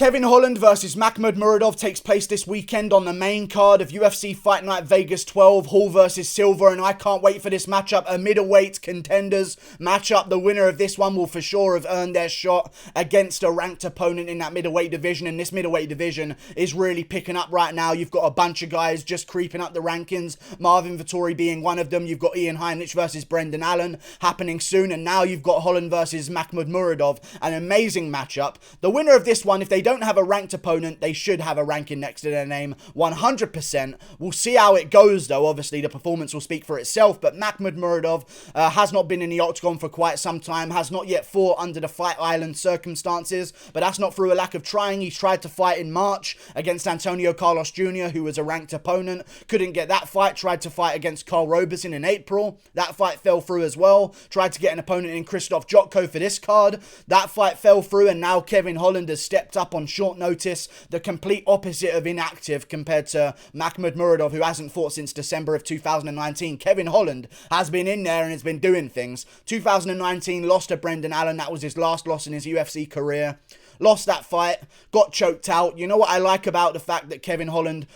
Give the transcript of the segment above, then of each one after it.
Kevin Holland versus Makhmud Muradov takes place this weekend on the main card of UFC Fight Night Vegas 12, Hall versus Silva, and I can't wait for this matchup, a middleweight contenders matchup. The winner of this one will for sure have earned their shot against a ranked opponent in that middleweight division, and this middleweight division is really picking up right now. You've got a bunch of guys just creeping up the rankings, Marvin Vettori being one of them. You've got Ian Heinisch versus Brendan Allen happening soon, and now you've got Holland versus Makhmud Muradov, an amazing matchup. The winner of this one, if they don't have a ranked opponent, they should have a ranking next to their name 100%. We'll see how it goes though. Obviously the performance will speak for itself, but Makhmud Muradov has not been in the octagon for quite some time, has not yet fought under the Fight Island circumstances, but that's not through a lack of trying. He's tried to fight in March against Antonio Carlos Jr., who was a ranked opponent, couldn't get that fight. Tried to fight against Carl Roberson in April, that fight fell through as well. Tried to get an opponent in Krzysztof Jotko for this card, that fight fell through, and now Kevin Holland has stepped up on short notice, the complete opposite of inactive compared to Makhmud Muradov, who hasn't fought since December of 2019. Kevin Holland has been in there and has been doing things. 2019 lost to Brendan Allen, that was his last loss in his UFC career. Lost that fight, got choked out. You know what I like about the fact that Kevin Holland...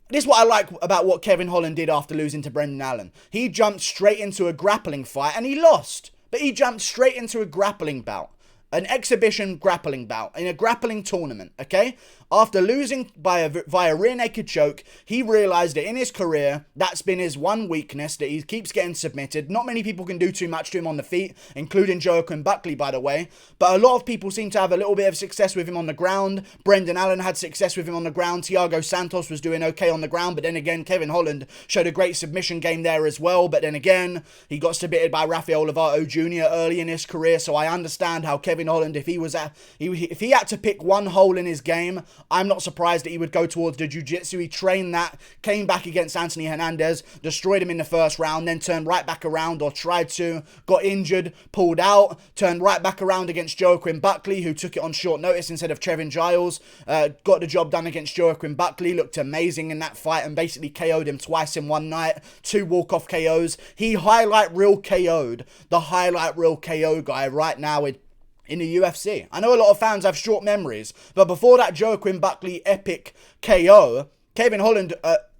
This is what I like about what Kevin Holland did after losing to Brendan Allen. He jumped straight into a grappling fight and he lost. But he jumped straight into a grappling bout. An exhibition grappling bout in a grappling tournament, okay? After losing via rear naked choke, he realized that in his career, that's been his one weakness, that he keeps getting submitted. Not many people can do too much to him on the feet, including Joaquin Buckley, by the way. But a lot of people seem to have a little bit of success with him on the ground. Brendan Allen had success with him on the ground. Thiago Santos was doing okay on the ground. But then again, Kevin Holland showed a great submission game there as well. But then again, he got submitted by Rafael Lovato Jr. early in his career. So I understand how Kevin Holland, if he had to pick one hole in his game, I'm not surprised that he would go towards the jiu-jitsu. He trained that, came back against Anthony Hernandez, destroyed him in the first round, then turned right back around, or tried to, got injured, pulled out, turned right back around against Joaquin Buckley, who took it on short notice instead of Trevin Giles. Got the job done against Joaquin Buckley, looked amazing in that fight and basically KO'd him twice in one night, 2 walk-off KOs. He highlight reel KO'd the highlight reel KO guy right now in the UFC. I know a lot of fans have short memories, but before that Joaquin Buckley epic KO, Kevin Holland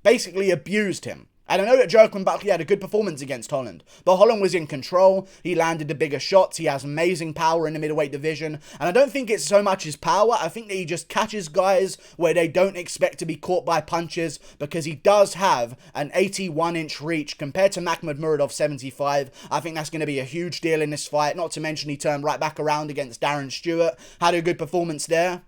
basically abused him. And I know that Joaquin Buckley had a good performance against Holland, but Holland was in control. He landed the bigger shots. He has amazing power in the middleweight division. And I don't think it's so much his power. I think that he just catches guys where they don't expect to be caught by punches, because he does have an 81-inch reach compared to Makhmud Muradov 75. I think that's going to be a huge deal in this fight. Not to mention he turned right back around against Darren Stewart. Had a good performance there.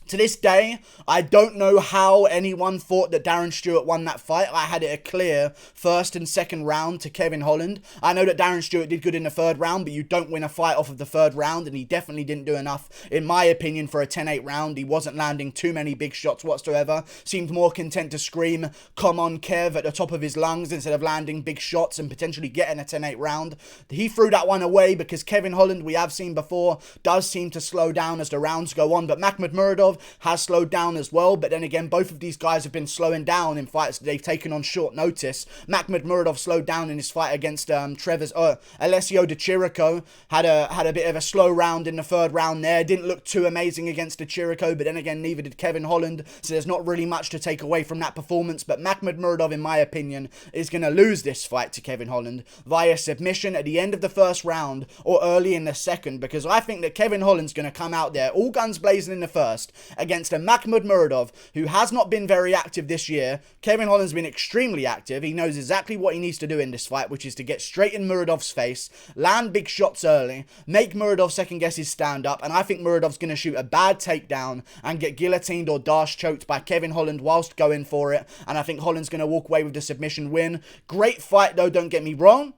To this day, I don't know how anyone thought that Darren Stewart won that fight. I had it a clear first and second round to Kevin Holland. I know that Darren Stewart did good in the third round, but you don't win a fight off of the third round, and he definitely didn't do enough, in my opinion, for a 10-8 round. He wasn't landing too many big shots whatsoever. Seemed more content to scream, "Come on, Kev," at the top of his lungs instead of landing big shots and potentially getting a 10-8 round. He threw that one away because Kevin Holland, we have seen before, does seem to slow down as the rounds go on, but Makhmud Muradov has slowed down as well. But then again, both of these guys have been slowing down in fights that they've taken on short notice. Makhmud Muradov slowed down in his fight against Alessio De Chirico, had a bit of a slow round in the third round there, didn't look too amazing against De Chirico, but then again neither did Kevin Holland, so there's not really much to take away from that performance. But Makhmud Muradov, in my opinion, is going to lose this fight to Kevin Holland via submission at the end of the first round or early in the second, because I think that Kevin Holland's going to come out there all guns blazing in the first against a Makhmud Muradov who has not been very active this year. Kevin Holland's been extremely active. He knows exactly what he needs to do in this fight, which is to get straight in Muradov's face, land big shots early, make Muradov second guess his stand-up, and I think Muradov's going to shoot a bad takedown and get guillotined or dash choked by Kevin Holland whilst going for it, and I think Holland's going to walk away with the submission win. Great fight though, don't get me wrong.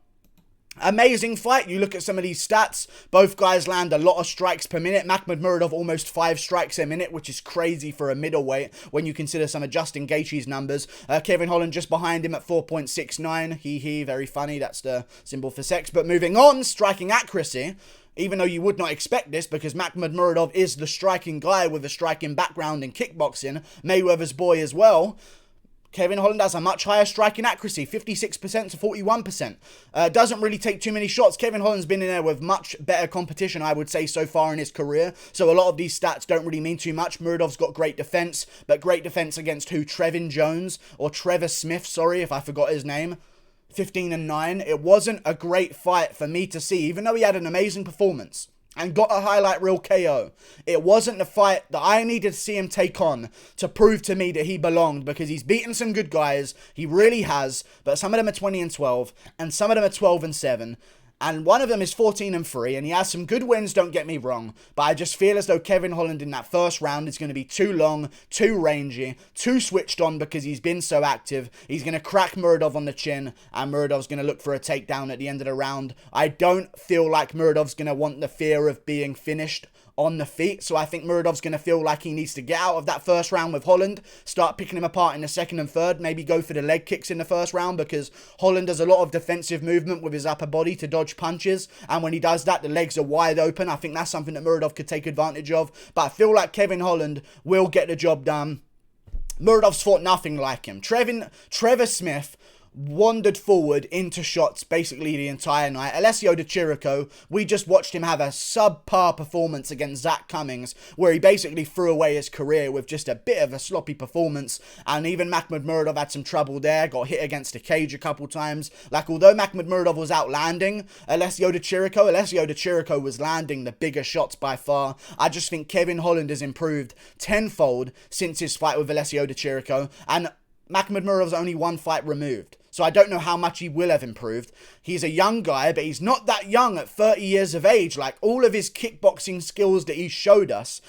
Amazing fight. You look at some of these stats, both guys land a lot of strikes per minute. Makhmud Muradov almost 5 strikes a minute, which is crazy for a middleweight when you consider some of Justin Gaethje's numbers. Kevin Holland just behind him at 4.69. Hee, very funny. That's the symbol for sex. But moving on, striking accuracy. Even though you would not expect this, because Makhmud Muradov is the striking guy with a striking background in kickboxing, Mayweather's boy as well. Kevin Holland has a much higher striking accuracy, 56% to 41%. Doesn't really take too many shots. Kevin Holland's been in there with much better competition, I would say, so far in his career. So a lot of these stats don't really mean too much. Muradov's got great defense, but great defense against who? Trevor Smith, sorry, if I forgot his name. 15-9. It wasn't a great fight for me to see, even though he had an amazing performance and got a highlight reel KO. It wasn't the fight that I needed to see him take on to prove to me that he belonged, because he's beaten some good guys. He really has, but some of them are 20-12 and some of them are 12-7. And one of them is 14-3, and he has some good wins, don't get me wrong. But I just feel as though Kevin Holland in that first round is going to be too long, too rangy, too switched on because he's been so active. He's going to crack Muradov on the chin, and Muradov's going to look for a takedown at the end of the round. I don't feel like Muradov's going to want the fear of being finished on the feet, so I think Muradov's going to feel like he needs to get out of that first round with Holland, start picking him apart in the second and third, maybe go for the leg kicks in the first round, because Holland does a lot of defensive movement with his upper body to dodge punches, and when he does that, the legs are wide open. I think that's something that Muradov could take advantage of, but I feel like Kevin Holland will get the job done. Muradov's fought nothing like him. Trevor Smith wandered forward into shots basically the entire night. Alessio Di Chirico, we just watched him have a subpar performance against Zach Cummings, where he basically threw away his career with just a bit of a sloppy performance. And even Makhmud Muradov had some trouble there, got hit against the cage a couple times. Like, although Makhmud Muradov was outlanding Alessio Di Chirico was landing the bigger shots by far. I just think Kevin Holland has improved tenfold since his fight with Alessio Di Chirico, and Makhmud Muradov's only one fight removed. So I don't know how much he will have improved. He's a young guy, but he's not that young at 30 years of age. Like, all of his kickboxing skills that he showed us,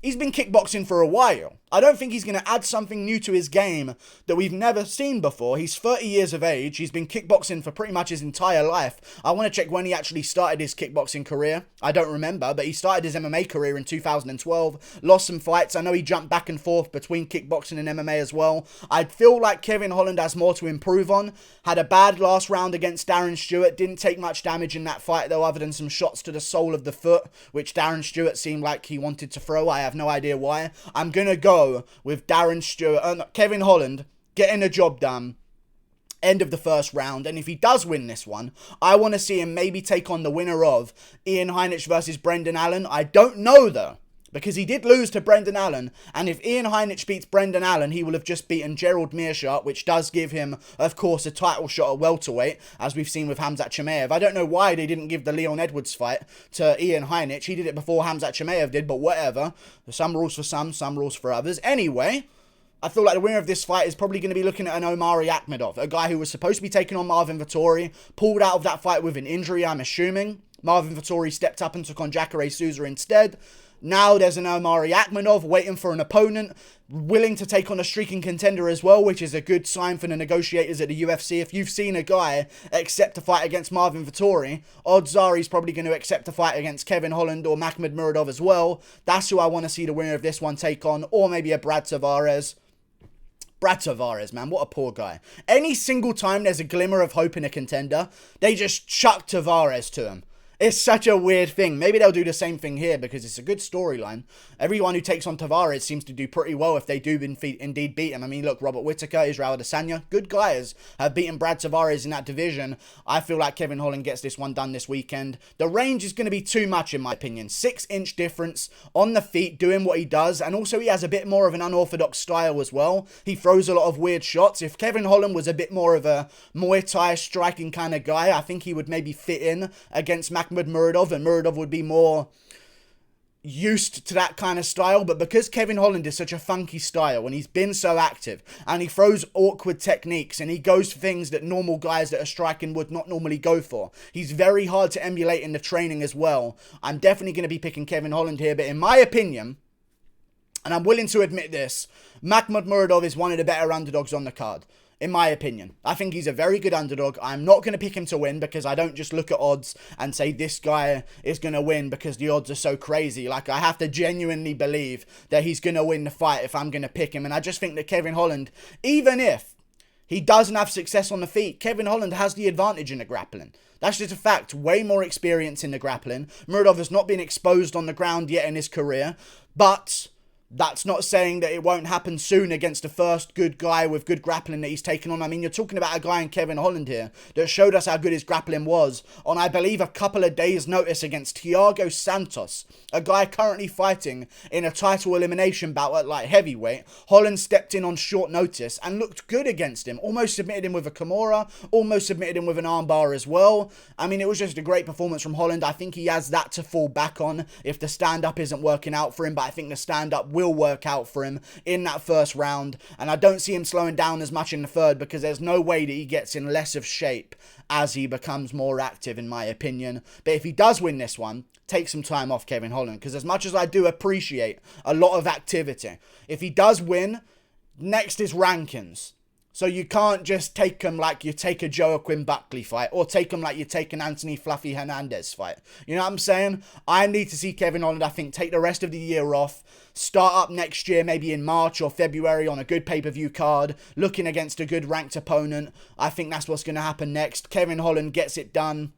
he's been kickboxing for a while. I don't think he's going to add something new to his game that we've never seen before. He's 30 years of age. He's been kickboxing for pretty much his entire life. I want to check when he actually started his kickboxing career. I don't remember, but he started his MMA career in 2012. Lost some fights. I know he jumped back and forth between kickboxing and MMA as well. I feel like Kevin Holland has more to improve on. Had a bad last round against Darren Stewart. Didn't take much damage in that fight, though, other than some shots to the sole of the foot, which Darren Stewart seemed like he wanted to throw. I have no idea why. I'm going to go with Kevin Holland getting the job done, end of the first round. And if he does win this one, I want to see him maybe take on the winner of Ian Heinisch versus Brendan Allen. I don't know, though, because he did lose to Brendan Allen, and if Ian Heinisch beats Brendan Allen, he will have just beaten Gerald Meerschaert, which does give him, of course, a title shot at welterweight, as we've seen with Khamzat Chimaev. I don't know why they didn't give the Leon Edwards fight to Ian Heinisch. He did it before Khamzat Chimaev did, but whatever. Some rules for some rules for others. Anyway, I feel like the winner of this fight is probably going to be looking at an Omari Akhmedov, a guy who was supposed to be taking on Marvin Vettori, pulled out of that fight with an injury, I'm assuming. Marvin Vettori stepped up and took on Jacare Souza instead. Now there's an Omari Akhmedov waiting for an opponent, willing to take on a streaking contender as well, which is a good sign for the negotiators at the UFC. If you've seen a guy accept a fight against Marvin Vettori, odds are he's probably going to accept a fight against Kevin Holland or Makhmud Muradov as well. That's who I want to see the winner of this one take on, or maybe a Brad Tavares. Brad Tavares, man, what a poor guy. Any single time there's a glimmer of hope in a contender, they just chuck Tavares to him. It's such a weird thing. Maybe they'll do the same thing here because it's a good storyline. Everyone who takes on Tavares seems to do pretty well if they do indeed beat him. I mean, look, Robert Whittaker, Israel Adesanya, good guys have beaten Brad Tavares in that division. I feel like Kevin Holland gets this one done this weekend. The range is going to be too much in my opinion. 6-inch difference on the feet, doing what he does. And also he has a bit more of an unorthodox style as well. He throws a lot of weird shots. If Kevin Holland was a bit more of a Muay Thai striking kind of guy, I think he would maybe fit in against Makhmud Muradov, and Muradov would be more used to that kind of style. But because Kevin Holland is such a funky style and he's been so active and he throws awkward techniques and he goes for things that normal guys that are striking would not normally go for, he's very hard to emulate in the training as well. I'm definitely going to be picking Kevin Holland here, but in my opinion, and I'm willing to admit this, Makhmud Muradov is one of the better underdogs on the card. In my opinion, I think he's a very good underdog. I'm not going to pick him to win because I don't just look at odds and say this guy is going to win because the odds are so crazy. Like, I have to genuinely believe that he's going to win the fight if I'm going to pick him. And I just think that Kevin Holland, even if he doesn't have success on the feet, Kevin Holland has the advantage in the grappling. That's just a fact. Way more experience in the grappling. Muradov has not been exposed on the ground yet in his career, but That's not saying that it won't happen soon against the first good guy with good grappling that he's taken on. I mean, you're talking about a guy in Kevin Holland here that showed us how good his grappling was on, I believe, a couple of days' notice against Thiago Santos, a guy currently fighting in a title elimination bout at light heavyweight. Holland stepped in on short notice and looked good against him. Almost submitted him with a Kimura, almost submitted him with an armbar as well. I mean, it was just a great performance from Holland. I think he has that to fall back on if the stand-up isn't working out for him, but I think the stand-up will work out for him in that first round, and I don't see him slowing down as much in the third, because there's no way that he gets in less of shape as he becomes more active, in my opinion. But if he does win this one, take some time off Kevin Holland, because as much as I do appreciate a lot of activity, if he does win, next is rankings. So you can't just take him like you take a Joaquin Buckley fight, or take him like you take an Anthony Fluffy Hernandez fight. You know what I'm saying? I need to see Kevin Holland, I think, take the rest of the year off, start up next year, maybe in March or February on a good pay-per-view card, looking against a good ranked opponent. I think that's what's going to happen next. Kevin Holland gets it done.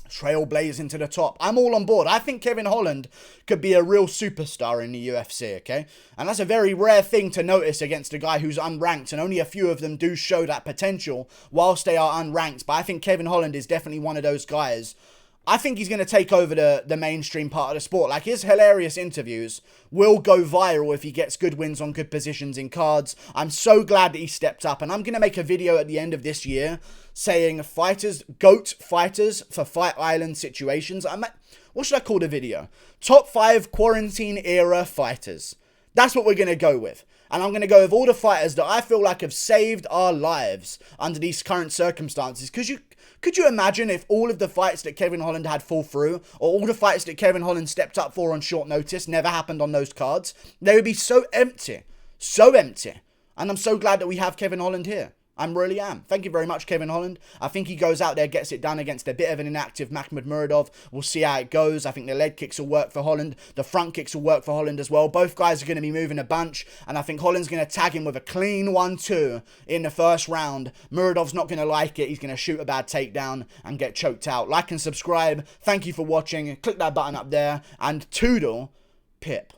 Trailblazing to the top. I'm all on board. I think Kevin Holland could be a real superstar in the UFC, okay? And that's a very rare thing to notice against a guy who's unranked, and only a few of them do show that potential whilst they are unranked. But I think Kevin Holland is definitely one of those guys. I think he's going to take over the mainstream part of the sport. Like, his hilarious interviews will go viral if he gets good wins on good positions in cards. I'm so glad that he stepped up, and I'm going to make a video at the end of this year saying fighters, GOAT fighters for Fight Island situations. What should I call the video? Top 5 quarantine era fighters. That's what we're going to go with. And I'm going to go with all the fighters that I feel like have saved our lives under these current circumstances. Could you imagine if all of the fights that Kevin Holland had fall through, or all the fights that Kevin Holland stepped up for on short notice never happened on those cards? They would be so empty. So empty. And I'm so glad that we have Kevin Holland here. I really am. Thank you very much, Kevin Holland. I think he goes out there, gets it done against a bit of an inactive Makhmud Muradov. We'll see how it goes. I think the leg kicks will work for Holland. The front kicks will work for Holland as well. Both guys are going to be moving a bunch, and I think Holland's going to tag him with a clean 1-2 in the first round. Muradov's not going to like it. He's going to shoot a bad takedown and get choked out. Like and subscribe. Thank you for watching. Click that button up there, and toodle pip.